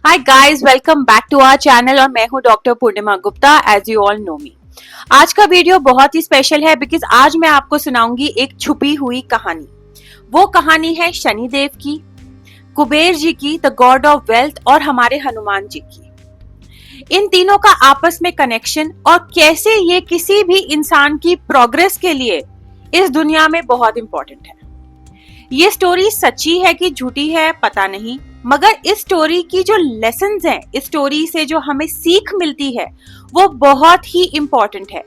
Hi guys, welcome back to our channel और मैं हूं doctor Purnima Gupta. As you all know me, आज का वीडियो बहुत ही स्पेशल है बिकॉज आज मैं आपको सुनाऊंगी एक छुपी हुई कहानी। वो कहानी है शनिदेव की, कुबेर जी की, द गॉड ऑफ वेल्थ, और हमारे हनुमान जी की। इन तीनों का आपस में कनेक्शन और कैसे ये किसी भी इंसान की प्रोग्रेस के लिए इस दुनिया में बहुत इंपॉर्टेंट है। ये स्टोरी सच्ची है कि झूठी है पता नहीं, मगर इस स्टोरी की जो लेसन्स हैं, इस स्टोरी से जो हमें सीख मिलती है वो बहुत ही इंपॉर्टेंट है।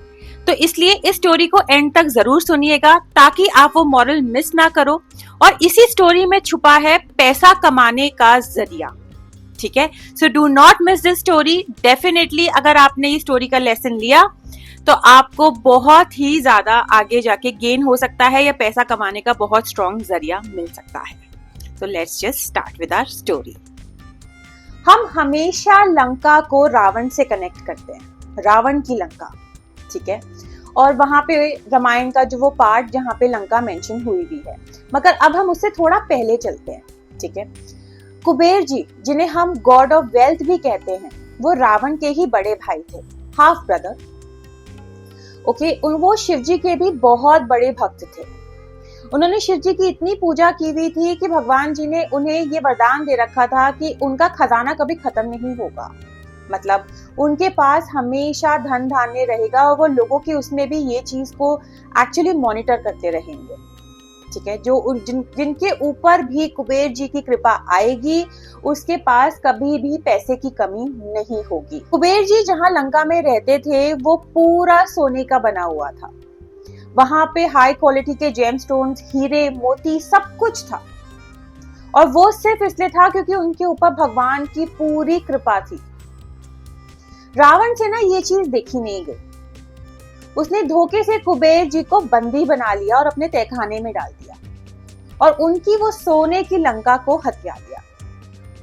तो इसलिए इस स्टोरी को एंड तक जरूर सुनिएगा ताकि आप वो मॉरल मिस ना करो। और इसी स्टोरी में छुपा है पैसा कमाने का जरिया। ठीक है, so do not miss this story. Definitely अगर आपने ये स्टोरी का लेसन लिया तो आपको बहुत ही ज्यादा आगे जाके गेन हो सकता है या पैसा कमाने का बहुत स्ट्रॉन्ग जरिया मिल सकता है। So let's just start with our story. हम हमेशा लंका को रावण से कनेक्ट करते हैं, रावण की लंका। ठीक है, और वहां पे रामायण का जो वो पार्ट जहां पे लंका मेंशन हुई भी है, मगर अब हम उससे थोड़ा पहले चलते हैं। ठीक है, कुबेर जी, जिन्हें हम गॉड ऑफ वेल्थ भी कहते हैं, वो रावण के ही बड़े भाई थे, हाफ ब्रदर। ओके, वो शिव जी के भी बहुत बड़े भक्त थे। उन्होंने शिव जी की इतनी पूजा की हुई थी कि भगवान जी ने उन्हें ये वरदान दे रखा था कि उनका खजाना कभी खत्म नहीं होगा। मतलब उनके पास हमेशा धन धान्य रहेगा और वो लोगों की उसमें भी ये चीज को एक्चुअली मॉनिटर करते रहेंगे। ठीक है, जो जिनके ऊपर भी कुबेर जी की कृपा आएगी उसके पास कभी भी पैसे की कमी नहीं होगी। कुबेर जी जहाँ लंका में रहते थे वो पूरा सोने का बना हुआ था। वहां पे हाई क्वालिटी के जेमस्टोन्स, हीरे मोती सब कुछ था, और वो सिर्फ इसलिए था क्योंकि उनके ऊपर भगवान की पूरी कृपा थी। रावण से ना ये चीज देखी नहीं गई। उसने धोखे से कुबेर जी को बंदी बना लिया और अपने तहखाने में डाल दिया और उनकी वो सोने की लंका को हत्या दिया।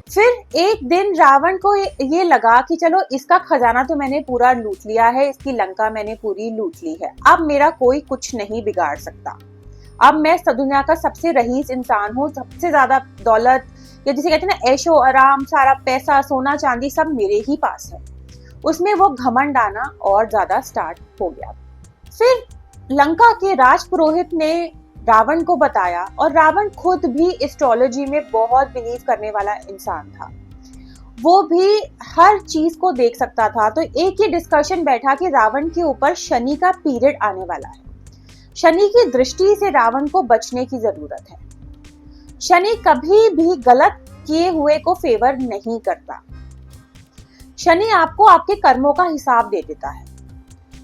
फिर एक दिन रावण को ये लगा कि चलो इसका खजाना तो मैंने पूरा लूट लिया है, इसकी लंका मैंने पूरी लूट ली है, अब मेरा कोई कुछ नहीं बिगाड़ सकता। अब मैं दुनिया का सबसे रईस इंसान हूँ, सबसे ज्यादा दौलत या जिसे कहते हैं ना ऐशो आराम, सारा पैसा सोना चांदी सब मेरे ही पास है। उसमें वो घमंड आना और ज्यादा स्टार्ट हो गया। फिर लंका के राजपुरोहित ने रावण को बताया, और रावण खुद भी एस्ट्रोलॉजी में बहुत बिलीव करने वाला इंसान था। वो भी हर चीज को देख सकता था। तो एक ही डिस्कशन बैठा कि रावण के ऊपर शनि का पीरियड आने वाला है, शनि की दृष्टि से रावण को बचने की जरूरत है। शनि कभी भी गलत किए हुए को फेवर नहीं करता। शनि आपको आपके कर्मों का हिसाब दे देता है।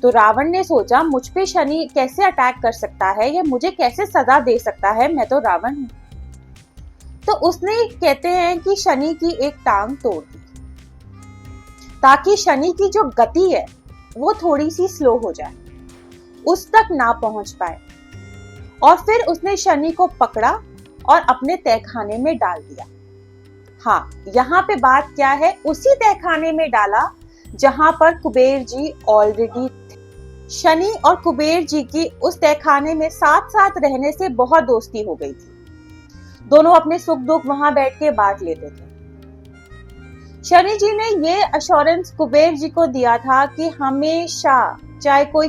तो रावण ने सोचा मुझ पे शनि कैसे अटैक कर सकता है या मुझे कैसे सजा दे सकता है, मैं तो रावण हूं। तो उसने कहते हैं कि शनि की एक टांग तोड़ दी ताकि शनि की जो गति है वो थोड़ी सी स्लो हो जाए, उस तक ना पहुंच पाए। और फिर उसने शनि को पकड़ा और अपने तहखाने में डाल दिया। हाँ, यहाँ पे बात क्या है, उसी तहखाने में डाला जहां पर कुबेर जी ऑलरेडी थे। शनि और कुबेर जी की उस तहखाने में साथ साथ रहने से बहुत दोस्ती हो गई थी। दोनों अपने सुख दुख वहां बैठ के बांट लेते थे। शनि जी ने ये अश्योरेंस कुबेर जी को दिया था कि हमेशा, चाहे कोई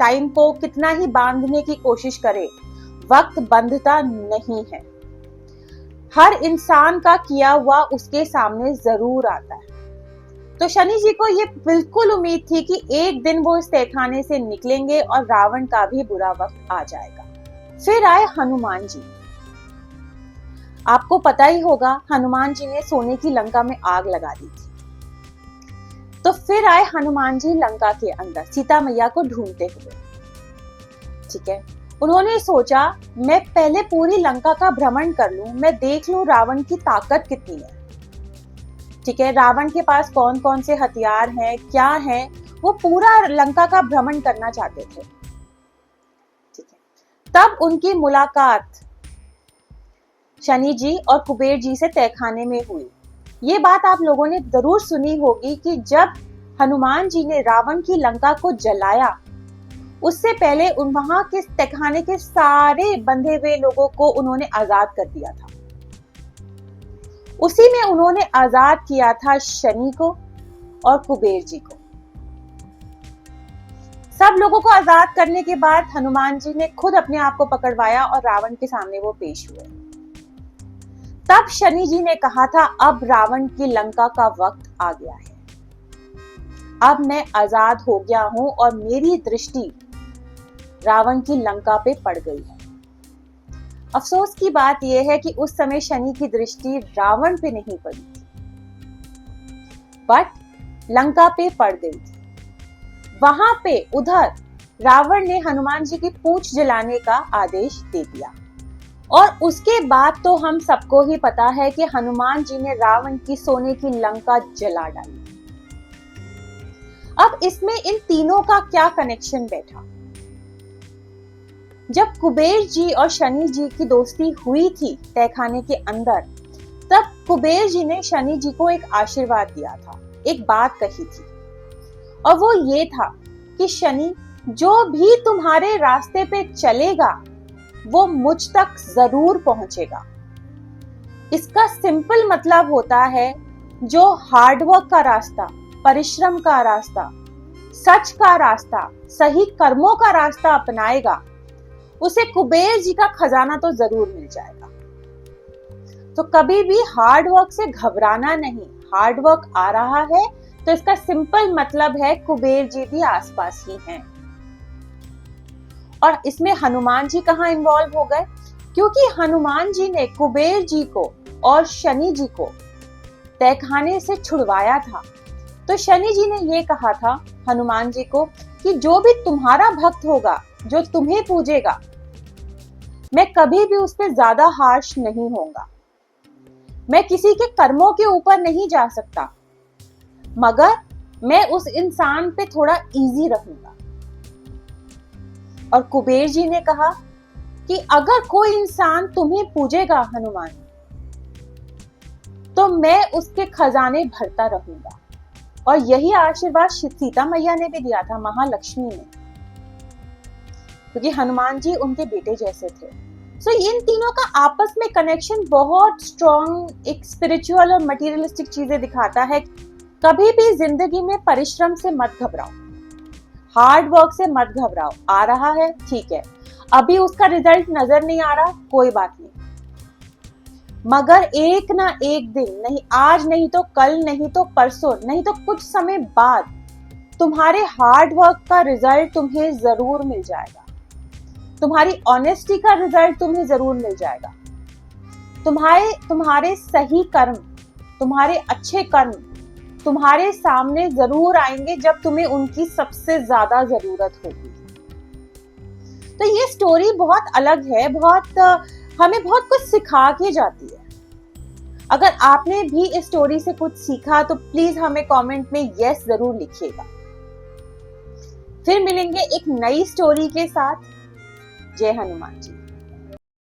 टाइम को कितना ही बांधने की कोशिश करे, वक्त बंधता नहीं है। हर इंसान का किया हुआ उसके सामने जरूर आता है। तो शनि जी को ये बिल्कुल उम्मीद थी कि एक दिन वो इस तहखाने से निकलेंगे और रावण का भी बुरा वक्त आ जाएगा। फिर आए हनुमान जी। आपको पता ही होगा, हनुमान जी ने सोने की लंका में आग लगा दी थी। तो फिर आए हनुमान जी लंका के अंदर सीता मैया को ढूंढते हुए। ठीक है, उन्होंने सोचा मैं पहले पूरी लंका का भ्रमण कर लूं, मैं देख लूं रावण की ताकत कितनी है। ठीक है, रावण के पास कौन कौन से हथियार हैं, क्या हैं, वो पूरा लंका का भ्रमण करना चाहते थे। ठीक है, तब उनकी मुलाकात शनि जी और कुबेर जी से तहखाने में हुई। ये बात आप लोगों ने जरूर सुनी होगी कि जब हनुमान जी ने रावण की लंका को जलाया, उससे पहले वहां के तहखाने के सारे बंधे हुए लोगों को उन्होंने आजाद कर दिया था। उसी में उन्होंने आजाद किया था शनि को और कुबेर जी को। सब लोगों को आजाद करने के बाद हनुमान जी ने खुद अपने आप को पकड़वाया और रावण के सामने वो पेश हुए। तब शनि जी ने कहा था, अब रावण की लंका का वक्त आ गया है, अब मैं आजाद हो गया हूं और मेरी दृष्टि रावण की लंका पे पड़ गई है। अफसोस की बात यह है कि उस समय शनि की दृष्टि रावण पे नहीं पड़ी थी, बट लंका पे पड़ गई थी। वहां पे उधर रावण ने हनुमान जी की पूंछ जलाने का आदेश दे दिया और उसके बाद तो हम सबको ही पता है कि हनुमान जी ने रावण की सोने की लंका जला डाली। अब इसमें इन तीनों का क्या कनेक्शन बैठा? जब कुबेर जी और शनि जी की दोस्ती हुई थी तहखाने के अंदर, तब कुबेर जी ने शनि जी को एक आशीर्वाद दिया था, एक बात कही थी, और वो ये था कि शनि, जो भी तुम्हारे रास्ते पे चलेगा वो मुझ तक जरूर पहुंचेगा। इसका सिंपल मतलब होता है, जो हार्डवर्क का रास्ता, परिश्रम का रास्ता, सच का रास्ता, सही कर्मों का रास्ता अपनाएगा, उसे कुबेर जी का खजाना तो जरूर मिल जाएगा। तो कभी भी हार्ड वर्क से घबराना नहीं। हार्ड वर्क आ रहा है तो इसका सिंपल मतलब है कुबेर जी भी आसपास ही हैं। और इसमें हनुमान जी कहां इन्वॉल्व हो गए? क्योंकि हनुमान जी ने कुबेर जी को और शनि जी को तहखाने से छुड़वाया था। तो शनि जी ने ये कहा था हनुमान जी को कि जो भी तुम्हारा भक्त होगा, जो तुम्हें पूजेगा, मैं कभी भी उस पर ज्यादा हार्श नहीं होऊंगा। मैं किसी के कर्मों के ऊपर नहीं जा सकता, मगर मैं उस इंसान पे थोड़ा इजी रहूंगा। और कुबेर जी ने कहा कि अगर कोई इंसान तुम्हें पूजेगा हनुमान, तो मैं उसके खजाने भरता रहूंगा। और यही आशीर्वाद सीता मैया ने भी दिया था, महालक्ष्मी ने, क्योंकि हनुमान जी उनके बेटे जैसे थे। सो इन तीनों का आपस में कनेक्शन बहुत स्ट्रॉन्ग, एक स्पिरिचुअल और मटेरियलिस्टिक चीजें दिखाता है। कभी भी जिंदगी में परिश्रम से मत घबराओ, हार्ड वर्क से मत घबराओ। आ रहा है, ठीक है, अभी उसका रिजल्ट नजर नहीं आ रहा, कोई बात नहीं, मगर एक ना एक दिन, नहीं आज, नहीं तो कल, नहीं तो परसों, नहीं तो कुछ समय बाद, तुम्हारे हार्ड वर्क का रिजल्ट तुम्हें जरूर मिल जाएगा। तुम्हारी ऑनेस्टी का रिजल्ट तुम्हें जरूर मिल जाएगा। तुम्हारे सही कर्म, तुम्हारे अच्छे कर्म तुम्हारे सामने जरूर आएंगे जब तुम्हें उनकी सबसे ज्यादा जरूरत होगी। तो ये स्टोरी बहुत अलग है, हमें बहुत कुछ सिखा के जाती है। अगर आपने भी इस स्टोरी से कुछ सीखा तो प्लीज हमें कमेंट में यस जरूर लिखिएगा। फिर मिलेंगे एक नई स्टोरी के साथ। जय हनुमान जी।